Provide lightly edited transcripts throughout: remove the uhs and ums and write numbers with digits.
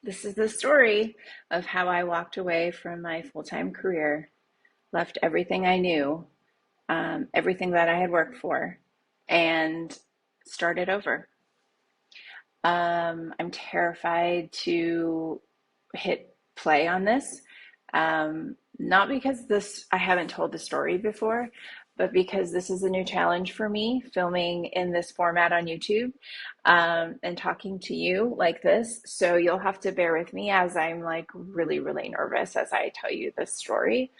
This is the story of how I walked away from my full-time career, left everything I knew, everything that I had worked for, and started over. I'm terrified to hit play on this, not because I haven't told the story before, but because this is a new challenge for me, filming in this format on YouTube, and talking to you like this. So you'll have to bear with me as I'm like really, really nervous as I tell you this story.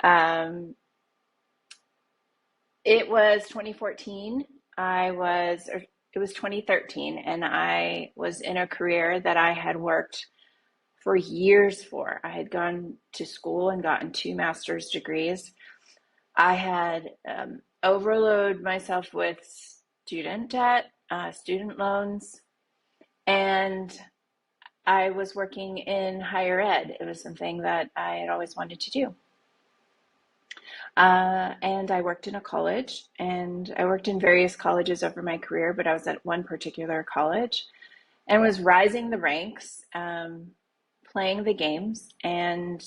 Um, it was 2014. Or it was 2013, and I was in a career that I had worked for years for. I had gone to school and gotten two master's degrees. I had overloaded myself with student debt, student loans, and I was working in higher ed. It was something that I had always wanted to do. And I worked in a college, and I worked in various colleges over my career, but I was at one particular college and was rising the ranks, playing the games. And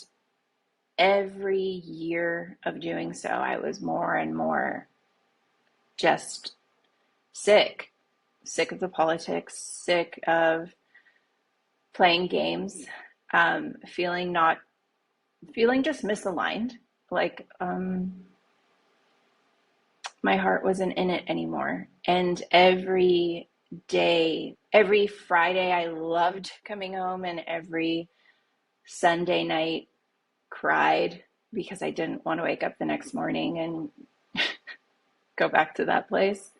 every year of doing so, I was more and more just sick of the politics, sick of playing games, feeling just misaligned. Like, my heart wasn't in it anymore. And every day, every Friday, I loved coming home, and every Sunday night cried because I didn't want to wake up the next morning and go back to that place.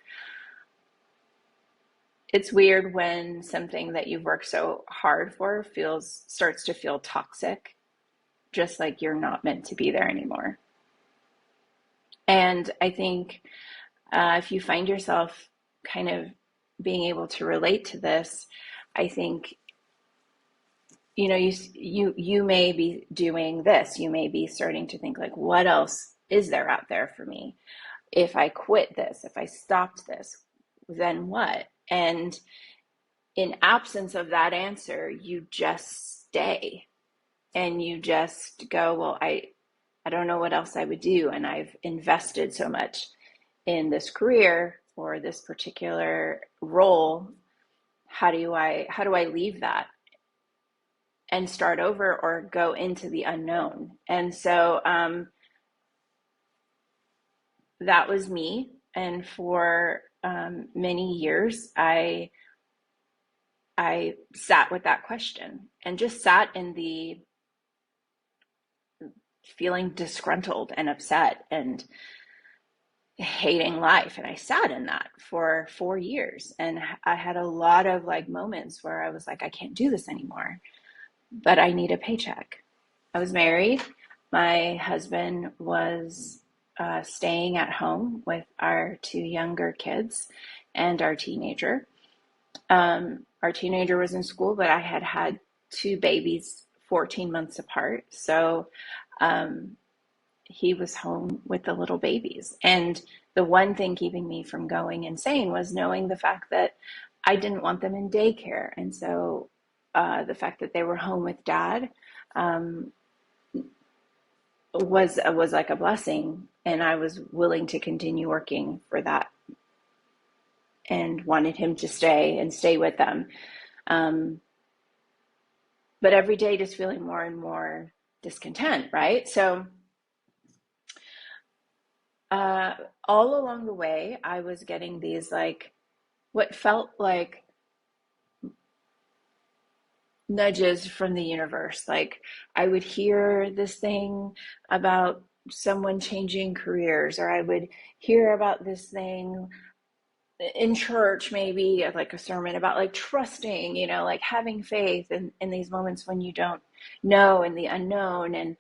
It's weird when something that you've worked so hard for starts to feel toxic, just like you're not meant to be there anymore. And I think if you find yourself kind of being able to relate to this, I think you may be doing this. You may be starting to think like, what else is there out there for me? If I quit this, if I stopped this, then what? And in absence of that answer, you just stay and you just go, well, I don't know what else I would do. And I've invested so much in this career or this particular role. How do I leave that and start over or go into the unknown? And so that was me. And for many years, I sat with that question and just sat in the feeling disgruntled and upset and hating life. And I sat in that for 4 years. And I had a lot of like moments where I was like, I can't do this anymore, but I need a paycheck. I was married. My husband was staying at home with our two younger kids and our teenager. Our teenager was in school, but I had had two babies 14 months apart. So um, he was home with the little babies. And the one thing keeping me from going insane was knowing the fact that I didn't want them in daycare. And so the fact that they were home with dad um, was like a blessing. And I was willing to continue working for that and wanted him to stay with them. Um, but every day just feeling more and more discontent, right? So uh, all along the way, I was getting these like what felt like nudges from the universe. Like I would hear this thing about someone changing careers, or I would hear about this thing in church, maybe like a sermon about like trusting, like having faith in these moments when you don't know and the unknown. And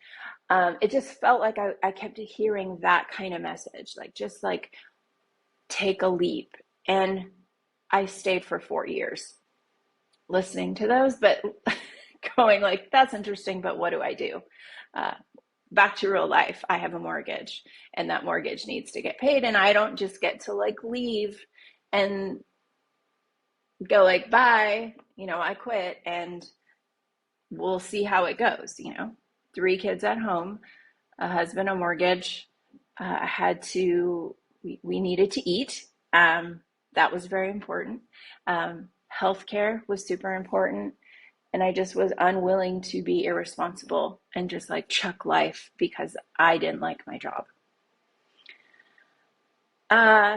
it just felt like I kept hearing that kind of message, like just like take a leap. And I stayed for 4 years listening to those, but going like, that's interesting, but what do I do? Uh, Back to real life. I have a mortgage and that mortgage needs to get paid. And I don't just get to like leave and go like, bye, I quit and we'll see how it goes. 3 kids at home, a husband, a mortgage. I had to, we needed to eat. That was very important. Healthcare was super important. And I just was unwilling to be irresponsible and just like chuck life because I didn't like my job.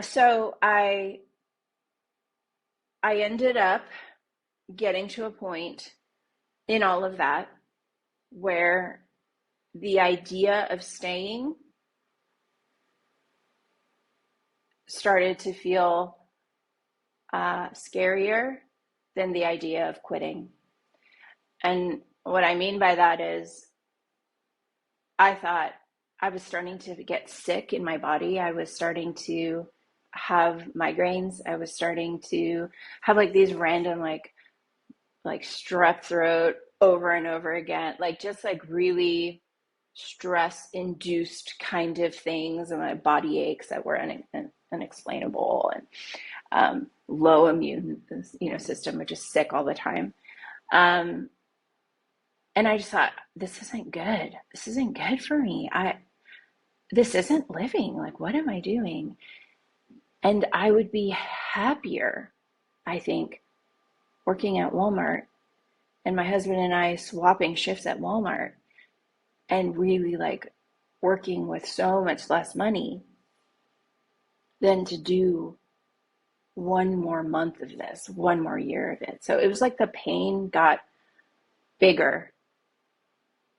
So I ended up getting to a point in all of that where the idea of staying started to feel scarier than the idea of quitting. And what I mean by that is I thought I was starting to get sick in my body. I was starting to have migraines. I was starting to have like these random like strep throat over and over again, like just like really stress induced kind of things, and my body aches that were unexplainable, and low immune system, which is sick all the time. Um, and I just thought, this isn't good. This isn't good for me. This isn't living. Like, what am I doing? And I would be happier, I think, working at Walmart and my husband and I swapping shifts at Walmart and really like working with so much less money than to do one more month of this, one more year of it. So it was like the pain got bigger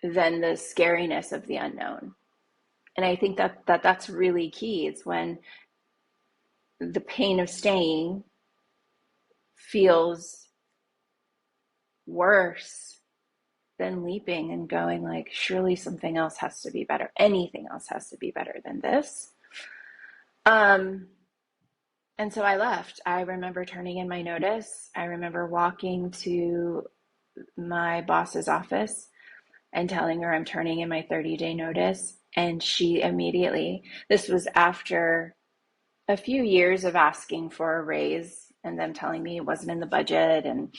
than the scariness of the unknown. And I think that's really key. It's when the pain of staying feels worse than leaping and going like, surely something else has to be better. Anything else has to be better than this. And so I left. I remember turning in my notice. I remember walking to my boss's office and telling her I'm turning in my 30-day notice. And she immediately, this was after a few years of asking for a raise and them telling me it wasn't in the budget, and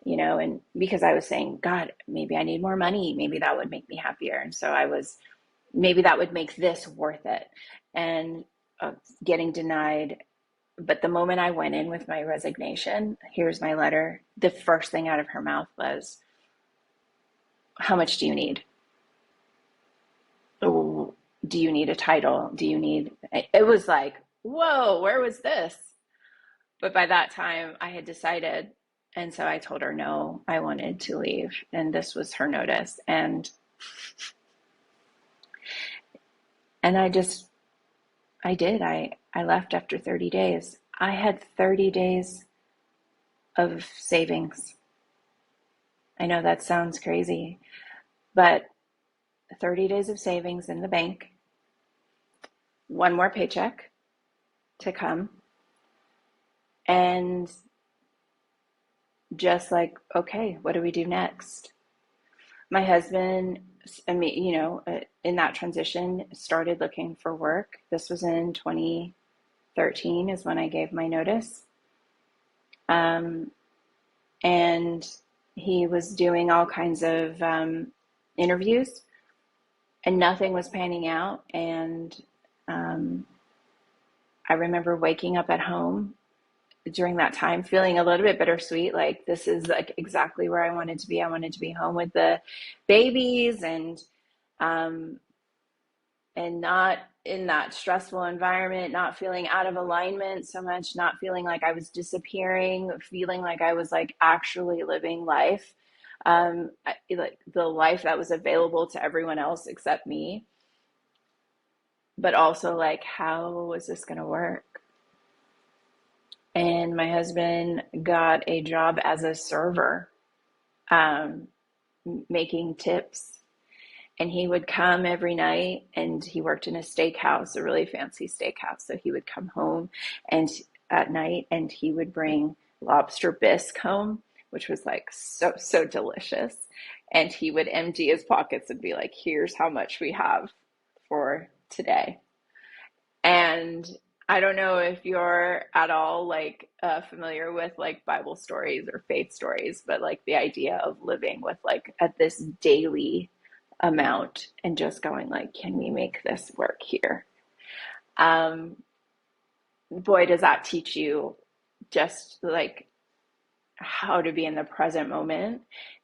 and because I was saying, God, maybe I need more money, maybe that would make me happier. And so maybe that would make this worth it. And getting denied. But the moment I went in with my resignation, here's my letter, the first thing out of her mouth was, how much do you need? Oh, do you need a title? It was like, whoa, where was this? But by that time I had decided. And so I told her, no, I wanted to leave. And this was her notice. And I did. I left after 30 days. I had 30 days of savings. I know that sounds crazy, but 30 days of savings in the bank, one more paycheck to come, and just like, okay, what do we do next? My husband, in that transition, started looking for work. This was in 2013 is when I gave my notice. And he was doing all kinds of interviews, and nothing was panning out. And I remember waking up at home during that time feeling a little bit bittersweet, like this is like exactly where I wanted to be. I wanted to be home with the babies um, and not in that stressful environment, not feeling out of alignment so much, not feeling like I was disappearing, feeling like I was like actually living life, like the life that was available to everyone else except me. But also like, how was this going to work? And my husband got a job as a server, um, making tips. And he would come every night, and he worked in a steakhouse, a really fancy steakhouse. So he would come home and at night, and he would bring lobster bisque home, which was like so, so delicious. And he would empty his pockets and be like, here's how much we have for today. And I don't know if you're at all like familiar with like Bible stories or faith stories, but like the idea of living with like at this daily amount and just going like, can we make this work here? Um, Boy, does that teach you just like how to be in the present moment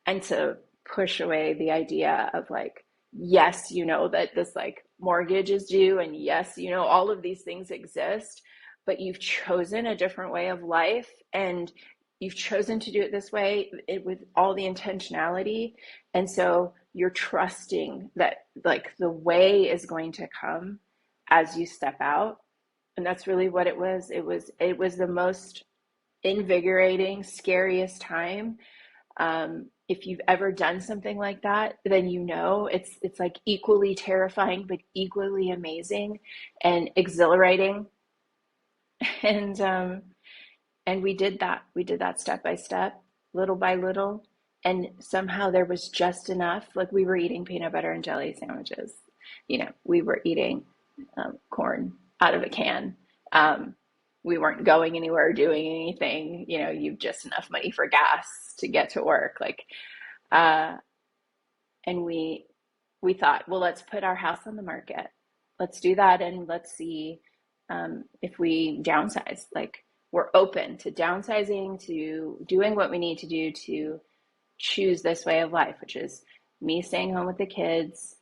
and to push away the idea of like, yes, you know that this like mortgage is due, and yes, you know all of these things exist, but you've chosen a different way of life, and you've chosen to do it this way with all the intentionality, and so you're trusting that like the way is going to come as you step out. And that's really what it was the most invigorating, scariest time. If you've ever done something like that, then you know it's like equally terrifying, but equally amazing and exhilarating. And and we did that. We did that step by step, little by little, and somehow there was just enough. Like we were eating peanut butter and jelly sandwiches. You know, we were eating corn out of a can. Um, we weren't going anywhere or doing anything. You know, you've just enough money for gas to get to work. Like, uh, and we thought, well, let's put our house on the market. Let's do that, and let's see if we downsize. Like, we're open to downsizing, to doing what we need to do to choose this way of life, which is me staying home with the kids,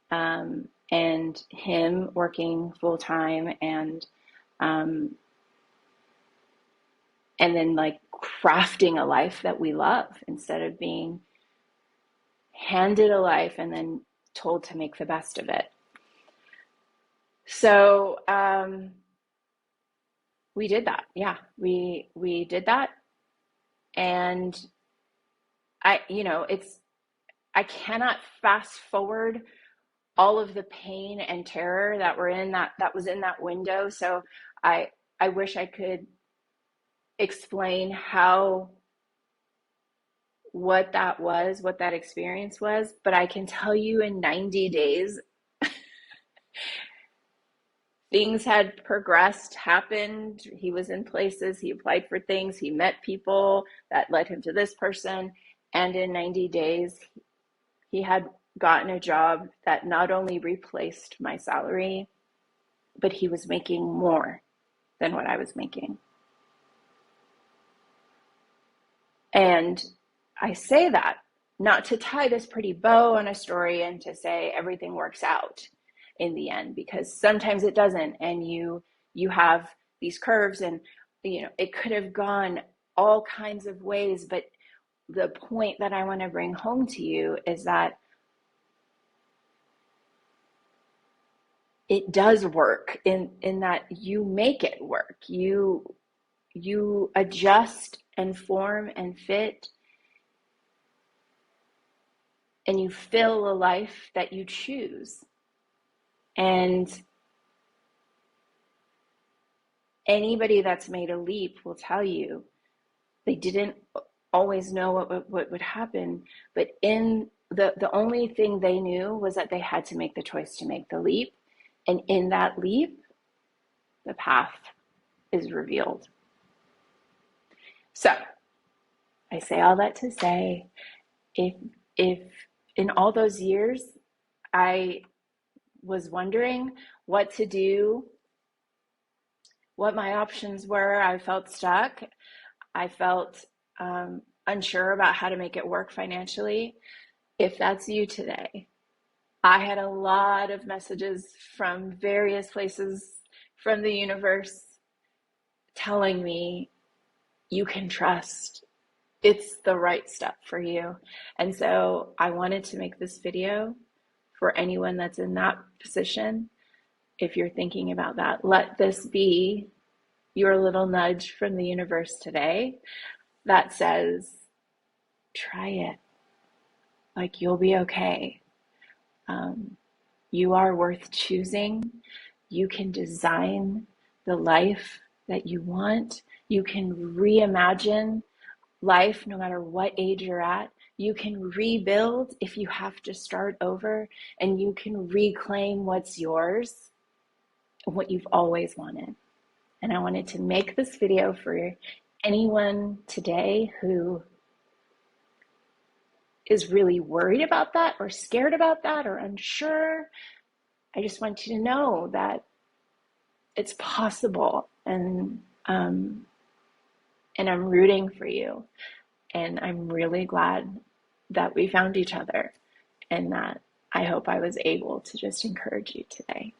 and him working full time, um, and then like crafting a life that we love instead of being handed a life and then told to make the best of it. So we did that. Yeah, we did that, and I cannot fast forward all of the pain and terror that were in that was in that window. So I I wish I could explain how what that was, what that experience was, but I can tell you in 90 days things had progressed, happened. He was in places, he applied for things, he met people that led him to this person. And in 90 days, he had gotten a job that not only replaced my salary, but he was making more than what I was making. And I say that not to tie this pretty bow on a story and to say everything works out in the end, because sometimes it doesn't, and you have these curves, and it could have gone all kinds of ways. But the point that I want to bring home to you is that it does work in that you make it work. You adjust and form and fit, and you fill a life that you choose. And anybody that's made a leap will tell you they didn't always know what would happen, but in the only thing they knew was that they had to make the choice to make the leap, and in that leap the path is revealed. So I say all that to say, if if in all those years I was wondering what to do, what my options were, I felt stuck, I felt unsure about how to make it work financially. If that's you today, I had a lot of messages from various places from the universe telling me you can trust. It's the right step for you. And so I wanted to make this video for anyone that's in that position. If you're thinking about that, let this be your little nudge from the universe today that says, try it. Like, you'll be okay. You are worth choosing. You can design the life that you want. You can reimagine life no matter what age you're at. You can rebuild if you have to start over, and you can reclaim what's yours and what you've always wanted. And I wanted to make this video for anyone today who is really worried about that or scared about that or unsure. I just want you to know that it's possible, and I'm rooting for you. And I'm really glad that we found each other, and that I hope I was able to just encourage you today.